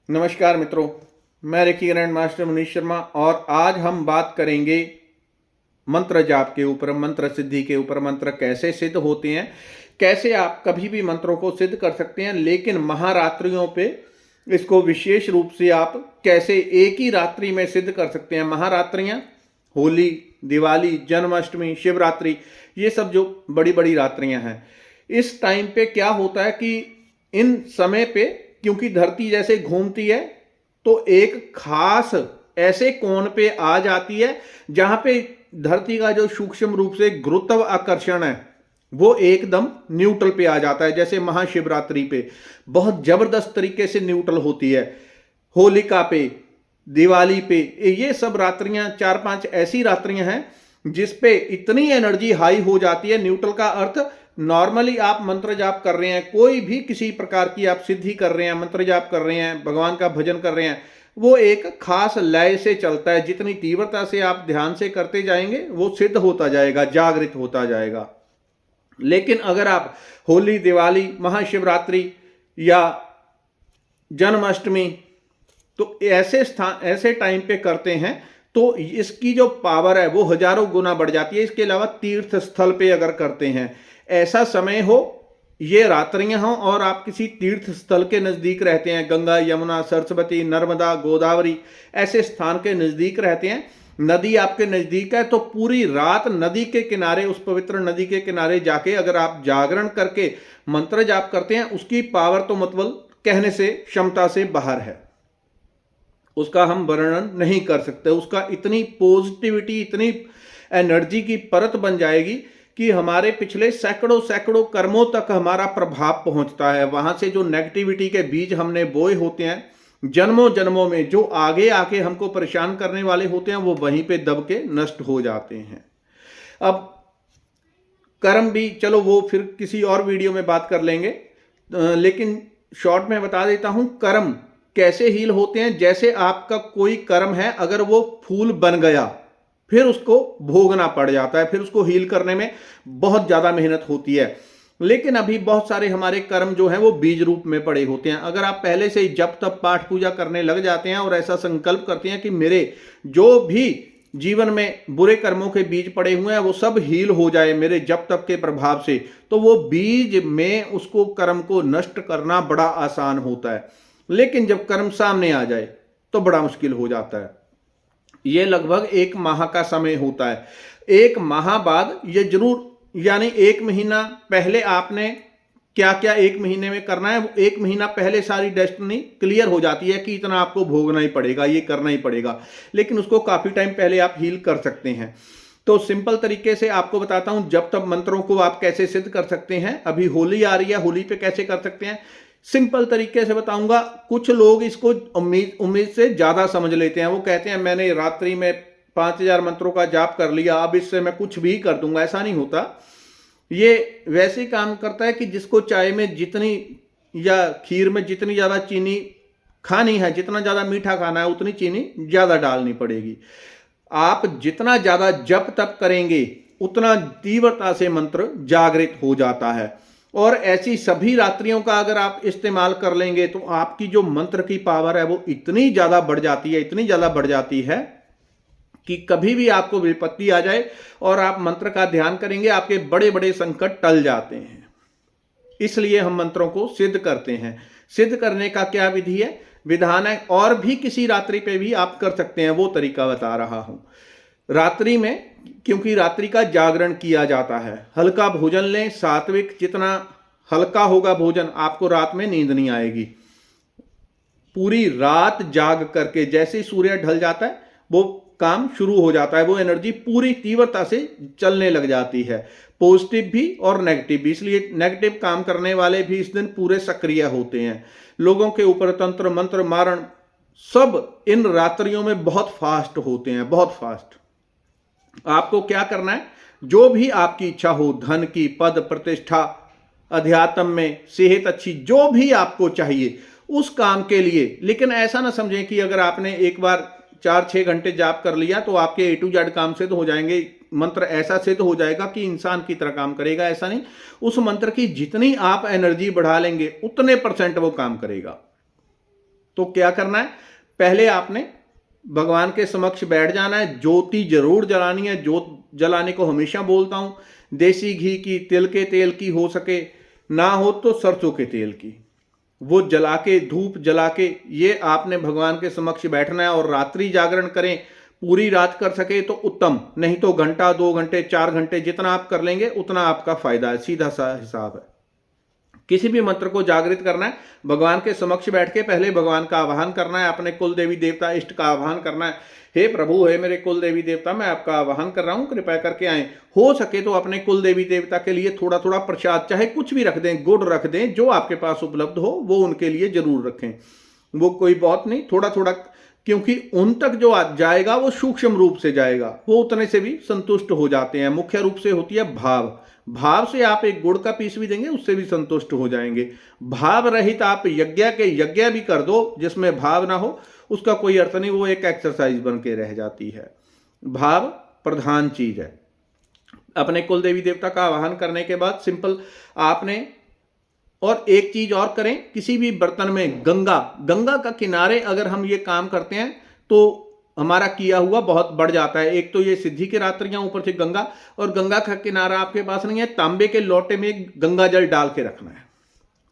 नमस्कार मित्रों, मैं reiki grand master Manish Sharma और आज हम बात करेंगे मंत्र जाप के ऊपर, मंत्र सिद्धि के ऊपर। मंत्र कैसे सिद्ध होते हैं, कैसे आप कभी भी मंत्रों को सिद्ध कर सकते हैं, लेकिन महारात्रियों पे इसको विशेष रूप से आप कैसे एक ही रात्रि में सिद्ध कर सकते हैं। महारात्रियां होली, दिवाली, जन्माष्टमी, शिवरात्रि, ये सब जो बड़ी बड़ी रात्रियां हैं, इस टाइम पे क्या होता है कि इन समय पे क्योंकि धरती जैसे घूमती है तो एक खास ऐसे कोण पे आ जाती है जहां पे धरती का जो सूक्ष्म रूप से गुरुत्व आकर्षण है वो एकदम न्यूट्रल पे आ जाता है। जैसे महाशिवरात्रि पे बहुत जबरदस्त तरीके से न्यूट्रल होती है, होलिका पे, दिवाली पे, ये सब रात्रियां 4-5 ऐसी रात्रियां हैं जिसपे इतनी एनर्जी हाई हो जाती है। न्यूट्रल का अर्थ नॉर्मली आप मंत्र जाप कर रहे हैं, कोई भी किसी प्रकार की आप सिद्धि कर रहे हैं, मंत्र जाप कर रहे हैं, भगवान का भजन कर रहे हैं, वो एक खास लय से चलता है। जितनी तीव्रता से आप ध्यान से करते जाएंगे वो सिद्ध होता जाएगा, जागृत होता जाएगा। लेकिन अगर आप होली, दिवाली, महाशिवरात्रि या जन्माष्टमी तो ऐसे टाइम पे करते हैं तो इसकी जो पावर है वो हजारों गुना बढ़ जाती है। इसके अलावा तीर्थ स्थल पे अगर करते हैं, ऐसा समय हो, ये रात्रियां हों और आप किसी तीर्थ स्थल के नजदीक रहते हैं, गंगा, यमुना, सरस्वती, नर्मदा, गोदावरी, ऐसे स्थान के नजदीक रहते हैं, नदी आपके नजदीक है, तो पूरी रात नदी के किनारे, उस पवित्र नदी के किनारे जाके अगर आप जागरण करके मंत्र जाप करते हैं, उसकी पावर तो मतलब कहने से, क्षमता से बाहर है। उसका हम वर्णन नहीं कर सकते। उसका इतनी पॉजिटिविटी, इतनी एनर्जी की परत बन जाएगी कि हमारे पिछले सैकड़ों सैकड़ों कर्मों तक हमारा प्रभाव पहुंचता है। वहां से जो नेगेटिविटी के बीज हमने बोए होते हैं जन्मों जन्मों में, जो आगे आके हमको परेशान करने वाले होते हैं, वो वहीं पे दब के नष्ट हो जाते हैं। अब कर्म भी, चलो वो फिर किसी और वीडियो में बात कर लेंगे, लेकिन शॉर्ट में बता देता हूं कर्म कैसे हील होते हैं। जैसे आपका कोई कर्म है, अगर वो फूल बन गया फिर उसको भोगना पड़ जाता है, फिर उसको हील करने में बहुत ज्यादा मेहनत होती है। लेकिन अभी बहुत सारे हमारे कर्म जो हैं वो बीज रूप में पड़े होते हैं। अगर आप पहले से ही जप तप पाठ पूजा करने लग जाते हैं और ऐसा संकल्प करते हैं कि मेरे जो भी जीवन में बुरे कर्मों के बीज पड़े हुए हैं वो सब हील हो जाए मेरे जप तप के प्रभाव से, तो वो बीज में उसको कर्म को नष्ट करना बड़ा आसान होता है। लेकिन जब कर्म सामने आ जाए तो बड़ा मुश्किल हो जाता है। ये लगभग 1 माह का समय होता है। 1 माह बाद ये जरूर, यानी 1 महीना पहले आपने क्या क्या 1 महीने में करना है, वो 1 महीना पहले सारी डेस्टिनी क्लियर हो जाती है कि इतना आपको भोगना ही पड़ेगा, ये करना ही पड़ेगा। लेकिन उसको काफी टाइम पहले आप हील कर सकते हैं। तो सिंपल तरीके से आपको बताता हूं जब तब मंत्रों को आप कैसे सिद्ध कर सकते हैं। अभी होली आ रही है, होली पे कैसे कर सकते हैं, सिंपल तरीके से बताऊंगा। कुछ लोग इसको उम्मीद से ज्यादा समझ लेते हैं। वो कहते हैं मैंने रात्रि में 5000 मंत्रों का जाप कर लिया, अब इससे मैं कुछ भी कर दूंगा। ऐसा नहीं होता। ये वैसे ही काम करता है कि जिसको चाय में जितनी या खीर में जितनी ज्यादा चीनी खानी है, जितना ज्यादा मीठा खाना है, उतनी चीनी ज्यादा डालनी पड़ेगी। आप जितना ज्यादा जप तप करेंगे उतना तीव्रता से मंत्र जागृत हो जाता है। और ऐसी सभी रात्रियों का अगर आप इस्तेमाल कर लेंगे तो आपकी जो मंत्र की पावर है वो इतनी ज्यादा बढ़ जाती है, इतनी ज्यादा बढ़ जाती है कि कभी भी आपको विपत्ति आ जाए और आप मंत्र का ध्यान करेंगे, आपके बड़े बड़े संकट टल जाते हैं। इसलिए हम मंत्रों को सिद्ध करते हैं। सिद्ध करने का क्या विधि है, विधान है, और भी किसी रात्रि पे भी आप कर सकते हैं, वो तरीका बता रहा हूं। रात्रि में, क्योंकि रात्रि का जागरण किया जाता है, हल्का भोजन लें, सात्विक। जितना हल्का होगा भोजन, आपको रात में नींद नहीं आएगी। पूरी रात जाग करके जैसे सूर्य ढल जाता है वो काम शुरू हो जाता है, वो एनर्जी पूरी तीव्रता से चलने लग जाती है, पॉजिटिव भी और नेगेटिव भी। इसलिए नेगेटिव काम करने वाले भी इस दिन पूरे सक्रिय होते हैं। लोगों के ऊपर तंत्र मंत्र मारण सब इन रात्रियों में बहुत फास्ट होते हैं, बहुत फास्ट। आपको क्या करना है, जो भी आपकी इच्छा हो, धन की, पद प्रतिष्ठा, अध्यात्म में, सेहत अच्छी, जो भी आपको चाहिए उस काम के लिए। लेकिन ऐसा ना समझें कि अगर आपने एक बार 4-6 घंटे जाप कर लिया तो आपके A to Z काम सिद्ध हो जाएंगे, मंत्र ऐसा सिद्ध हो जाएगा कि इंसान की तरह काम करेगा। ऐसा नहीं। उस मंत्र की जितनी आप एनर्जी बढ़ा लेंगे उतने % वो काम करेगा। तो क्या करना है, पहले आपने भगवान के समक्ष बैठ जाना है, ज्योति जरूर जलानी है। ज्योत जलाने को हमेशा बोलता हूं, देसी घी की, तिल के तेल की, हो सके ना हो तो सरसों के तेल की, वो जला के, धूप जला के, ये आपने भगवान के समक्ष बैठना है। और रात्रि जागरण करें, पूरी रात कर सके तो उत्तम, नहीं तो घंटा, 2 घंटे, 4 घंटे, जितना आप कर लेंगे उतना आपका फायदा है। सीधा सा हिसाब है। किसी भी मंत्र को जागृत करना है, भगवान के समक्ष बैठ के पहले भगवान का आवाहन करना है, अपने कुल देवी देवता इष्ट का आवाहन करना है। हे प्रभु, हे मेरे कुल देवी देवता, मैं आपका आवाहन कर रहा हूं, कृपया करके आए। हो सके तो अपने कुल देवी देवता के लिए थोड़ा थोड़ा प्रसाद, चाहे कुछ भी रख दें, गुड़ रख दें, जो आपके पास उपलब्ध हो वो उनके लिए जरूर रखें। वो कोई बहुत नहीं, थोड़ा थोड़ा, क्योंकि उन तक जो जाएगा वो सूक्ष्म रूप से जाएगा, वो उतने से भी संतुष्ट हो जाते हैं। मुख्य रूप से होती है भाव। भाव से आप एक गुड़ का पीस भी देंगे, उससे भी संतुष्ट हो जाएंगे। भाव रहित आप यज्ञ के यज्ञ भी कर दो, जिसमें भाव ना हो, उसका कोई अर्थ नहीं, वो एक एक्सरसाइज बन के रह जाती है। भाव प्रधान चीज है। अपने कुल देवी देवता का आवाहन करने के बाद सिंपल आपने, और एक चीज और करें, किसी भी बर्तन में गंगा का किनारे अगर हम ये काम करते हैं तो हमारा किया हुआ बहुत बढ़ जाता है। एक तो ये सिद्धि की रात्रियां, ऊपर से गंगा, और गंगा का किनारा आपके पास नहीं है, तांबे के लोटे में गंगा जल डाल के रखना है।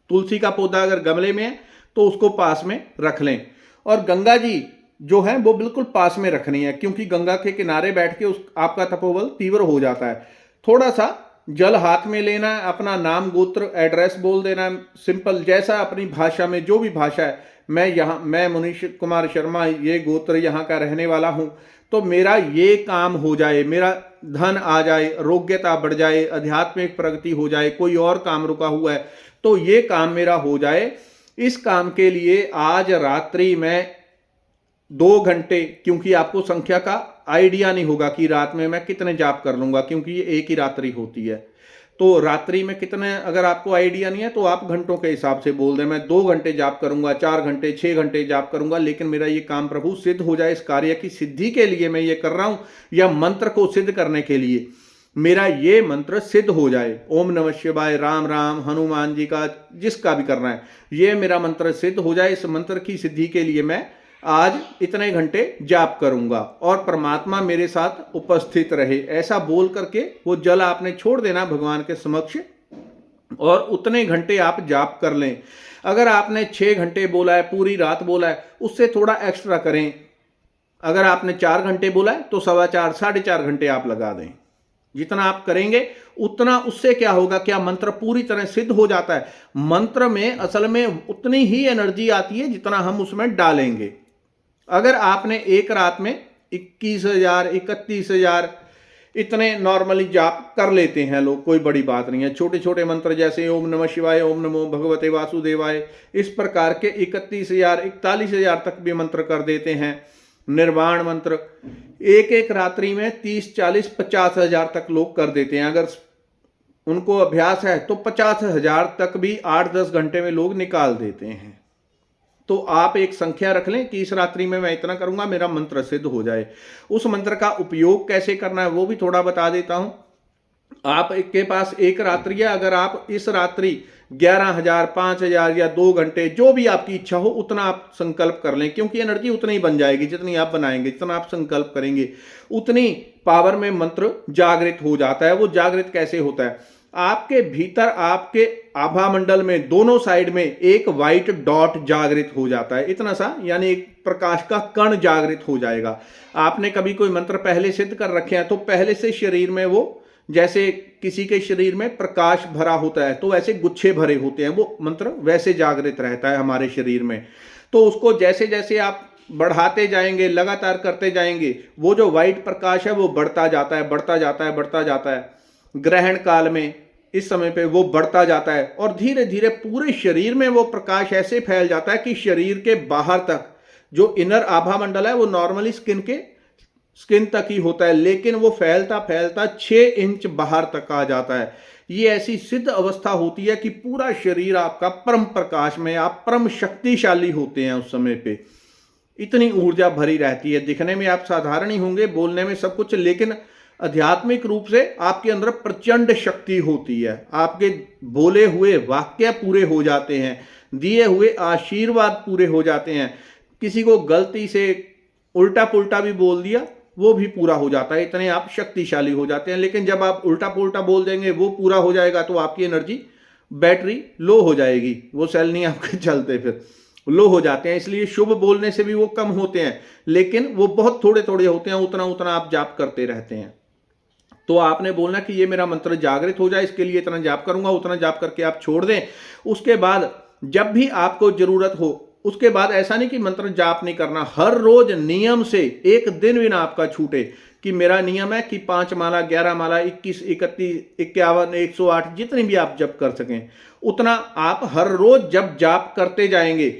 तुलसी का पौधा अगर गमले में है तो उसको पास में रख लें, और गंगा जी जो है वो बिल्कुल पास में रखनी है, क्योंकि गंगा के किनारे बैठ के आपका तपोबल तीव्र हो जाता है। थोड़ा सा जल हाथ में लेना है, अपना नाम, गोत्र, एड्रेस बोल देना है, सिंपल, जैसा अपनी भाषा में, जो भी भाषा है, मैं मनीष कुमार शर्मा, ये गोत्र यहाँ का रहने वाला हूँ, तो मेरा ये काम हो जाए, मेरा धन आ जाए, आरोग्यता बढ़ जाए, आध्यात्मिक प्रगति हो जाए, कोई और काम रुका हुआ है तो ये काम मेरा हो जाए। इस काम के लिए आज रात्रि में 2 घंटे, क्योंकि आपको संख्या का आइडिया नहीं होगा कि रात में मैं कितने जाप कर लूंगा, क्योंकि ये एक ही रात्रि होती है, तो रात्रि में कितने अगर आपको आइडिया नहीं है तो आप घंटों के हिसाब से बोल दें, मैं 2 घंटे जाप करूंगा, 4 घंटे, 6 घंटे जाप करूंगा, लेकिन मेरा ये काम प्रभु सिद्ध हो जाए। इस कार्य की सिद्धि के लिए मैं ये कर रहा हूं, या मंत्र को सिद्ध करने के लिए मेरा ये मंत्र सिद्ध हो जाए। ओम नमः शिवाय, राम राम, हनुमान जी का, जिसका भी करना है, ये मेरा मंत्र सिद्ध हो जाए। इस मंत्र की सिद्धि के लिए मैं आज इतने घंटे जाप करूंगा और परमात्मा मेरे साथ उपस्थित रहे, ऐसा बोल करके वो जल आपने छोड़ देना भगवान के समक्ष, और उतने घंटे आप जाप कर लें। अगर आपने 6 घंटे बोला है, पूरी रात बोला है, उससे थोड़ा एक्स्ट्रा करें। अगर आपने 4 घंटे बोला है तो 4.25, 4.5 घंटे आप लगा दें। जितना आप करेंगे उतना, उससे क्या होगा, क्या मंत्र पूरी तरह सिद्ध हो जाता है। मंत्र में असल में उतनी ही एनर्जी आती है जितना हम उसमें डालेंगे। अगर आपने एक रात में 21,000, 31,000 इतने नॉर्मली जाप कर लेते हैं लोग, कोई बड़ी बात नहीं है। छोटे छोटे मंत्र जैसे ओम नमः शिवाय, ओम नमो भगवते वासुदेवाय, इस प्रकार के 31,000, 41,000 तक भी मंत्र कर देते हैं। निर्वाण मंत्र एक एक रात्रि में 30, 40, 50,000 तक लोग कर देते हैं। अगर उनको अभ्यास है तो 50,000 तक भी 8-10 घंटे में लोग निकाल देते हैं। तो आप एक संख्या रख लें कि इस रात्रि में मैं इतना करूंगा, मेरा मंत्र सिद्ध हो जाए। उस मंत्र का उपयोग कैसे करना है वो भी थोड़ा बता देता हूं। आपके पास एक रात्रि है, अगर आप इस रात्रि 11,000, 5,000 या 2 घंटे, जो भी आपकी इच्छा हो उतना आप संकल्प कर लें, क्योंकि एनर्जी उतनी ही बन जाएगी जितनी आप बनाएंगे, जितना आप संकल्प करेंगे उतनी पावर में मंत्र जागृत हो जाता है। वो जागृत कैसे होता है, आपके भीतर, आपके आभा मंडल में दोनों साइड में एक व्हाइट डॉट जागृत हो जाता है, इतना सा, यानी एक प्रकाश का कण जागृत हो जाएगा। आपने कभी कोई मंत्र पहले सिद्ध कर रखे हैं तो पहले से शरीर में वो, जैसे किसी के शरीर में प्रकाश भरा होता है तो वैसे गुच्छे भरे होते हैं, वो मंत्र वैसे जागृत रहता है हमारे शरीर में। तो उसको जैसे जैसे आप बढ़ाते जाएंगे, लगातार करते जाएंगे, वो जो व्हाइट प्रकाश है वो बढ़ता जाता है, बढ़ता जाता है, बढ़ता जाता है। ग्रहण काल में इस समय पे वो बढ़ता जाता है और धीरे धीरे पूरे शरीर में वो प्रकाश ऐसे फैल जाता है कि शरीर के बाहर तक जो इनर आभा मंडल है वो नॉर्मली स्किन तक ही होता है, लेकिन वो फैलता फैलता 6 इंच बाहर तक आ जाता है। ये ऐसी सिद्ध अवस्था होती है कि पूरा शरीर आपका परम प्रकाश में, आप परम शक्तिशाली होते हैं उस समय पे। इतनी ऊर्जा भरी रहती है। दिखने में आप साधारण ही होंगे, बोलने में सब कुछ, लेकिन आध्यात्मिक रूप से आपके अंदर प्रचंड शक्ति होती है। आपके बोले हुए वाक्य पूरे हो जाते हैं। दिए हुए आशीर्वाद पूरे हो जाते हैं। किसी को गलती से उल्टा पुल्टा भी बोल दिया, वो भी पूरा हो जाता है, इतने आप शक्तिशाली हो जाते हैं। लेकिन जब आप उल्टा पुल्टा बोल देंगे, वो पूरा हो जाएगा, तो आपकी एनर्जी, बैटरी लो हो जाएगी, वो सेल नहीं आपके चलते, फिर लो हो जाते हैं। इसलिए शुभ बोलने से भी वो कम होते हैं, लेकिन वो बहुत थोड़े थोड़े होते हैं, उतना उतना आप जाप करते रहते हैं। तो आपने बोलना कि ये मेरा मंत्र जागृत हो जाए, इसके लिए इतना जाप करूंगा, उतना जाप करके आप छोड़ दें। उसके बाद जब भी आपको जरूरत हो, उसके बाद ऐसा नहीं कि मंत्र जाप नहीं करना, हर रोज नियम से एक दिन भी ना आपका छूटे, कि मेरा नियम है कि 5 माला, 11 माला, 21, 31, 51, 108, जितनी भी आप जप कर सकें उतना आप हर रोज जब जाप करते जाएंगे।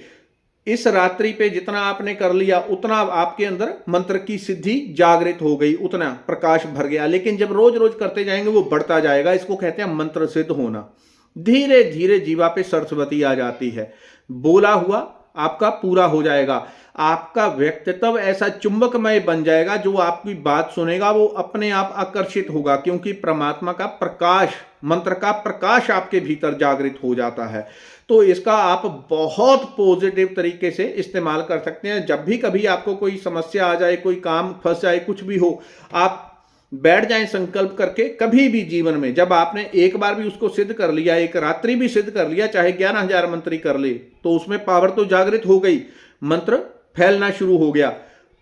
इस रात्रि पे जितना आपने कर लिया, उतना आपके अंदर मंत्र की सिद्धि जागृत हो गई, उतना प्रकाश भर गया। लेकिन जब रोज रोज करते जाएंगे वो बढ़ता जाएगा। इसको कहते हैं मंत्र सिद्ध होना। धीरे धीरे जीवा पे सरस्वती आ जाती है, बोला हुआ आपका पूरा हो जाएगा। आपका व्यक्तित्व ऐसा चुंबकमय बन जाएगा, जो आपकी बात सुनेगा वो अपने आप आकर्षित होगा, क्योंकि परमात्मा का प्रकाश, मंत्र का प्रकाश आपके भीतर जागृत हो जाता है। तो इसका आप बहुत पॉजिटिव तरीके से इस्तेमाल कर सकते हैं। जब भी कभी आपको कोई समस्या आ जाए, कोई काम फंस जाए, कुछ भी हो, आप बैठ जाएं संकल्प करके। कभी भी जीवन में जब आपने एक बार भी उसको सिद्ध कर लिया, एक रात्रि भी सिद्ध कर लिया, चाहे 11,000 मंत्र कर ले, तो उसमें पावर तो जागृत हो गई, मंत्र फैलना शुरू हो गया।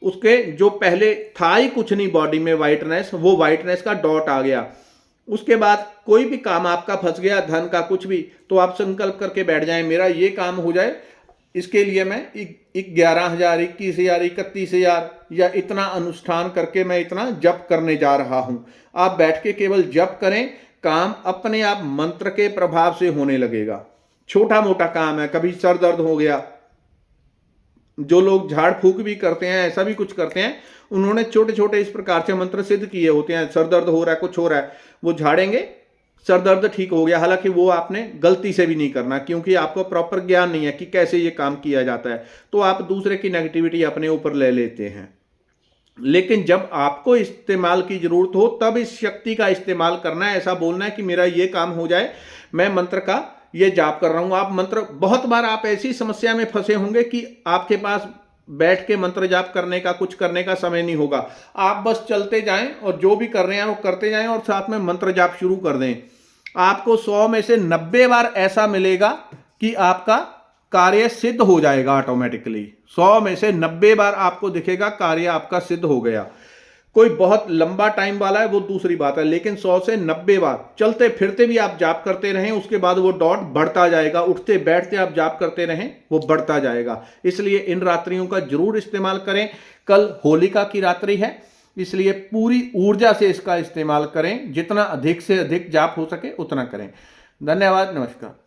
उसके जो पहले था ही कुछ नहीं बॉडी में वाइटनेस, वो वाइटनेस का डॉट आ गया। उसके बाद कोई भी काम आपका फंस गया, धन का कुछ भी, तो आप संकल्प करके बैठ जाएं, मेरा ये काम हो जाए, इसके लिए मैं 11,000, 21,000, 31,000 या इतना अनुष्ठान करके मैं इतना जप करने जा रहा हूं। आप बैठ के केवल जप करें, काम अपने आप मंत्र के प्रभाव से होने लगेगा। छोटा मोटा काम है, कभी सर दर्द हो गया, जो लोग झाड़ फूक भी करते हैं, ऐसा भी कुछ करते हैं, उन्होंने छोटे छोटे इस प्रकार से मंत्र सिद्ध किए होते हैं। सर दर्द हो रहा है, कुछ हो रहा है, वो झाड़ेंगे, सर दर्द ठीक हो गया। हालांकि वो आपने गलती से भी नहीं करना, क्योंकि आपको प्रॉपर ज्ञान नहीं है कि कैसे ये काम किया जाता है, तो आप दूसरे की नेगेटिविटी अपने ऊपर ले लेते हैं। लेकिन जब आपको इस्तेमाल की जरूरत हो, तब इस शक्ति का इस्तेमाल करना है। ऐसा बोलना है कि मेरा ये काम हो जाए, मैं मंत्र का ये जाप कर रहा हूं। आप मंत्र, बहुत बार आप ऐसी समस्या में फंसे होंगे कि आपके पास बैठ के मंत्र जाप करने का, कुछ करने का समय नहीं होगा। आप बस चलते जाएं और जो भी कर रहे हैं वो करते जाएं, और साथ में मंत्र जाप शुरू कर दें। आपको 100 में से 90 बार ऐसा मिलेगा कि आपका कार्य सिद्ध हो जाएगा ऑटोमेटिकली। 100 में से 90 बार आपको दिखेगा कार्य आपका सिद्ध हो गया। कोई बहुत लंबा टाइम वाला है वो दूसरी बात है, लेकिन 100 से 90 बार चलते फिरते भी आप जाप करते रहें, उसके बाद वो डॉट बढ़ता जाएगा। उठते बैठते आप जाप करते रहें, वो बढ़ता जाएगा। इसलिए इन रात्रियों का जरूर इस्तेमाल करें। कल होलिका की रात्रि है, इसलिए पूरी ऊर्जा से इसका इस्तेमाल करें। जितना अधिक से अधिक जाप हो सके उतना करें। धन्यवाद, नमस्कार।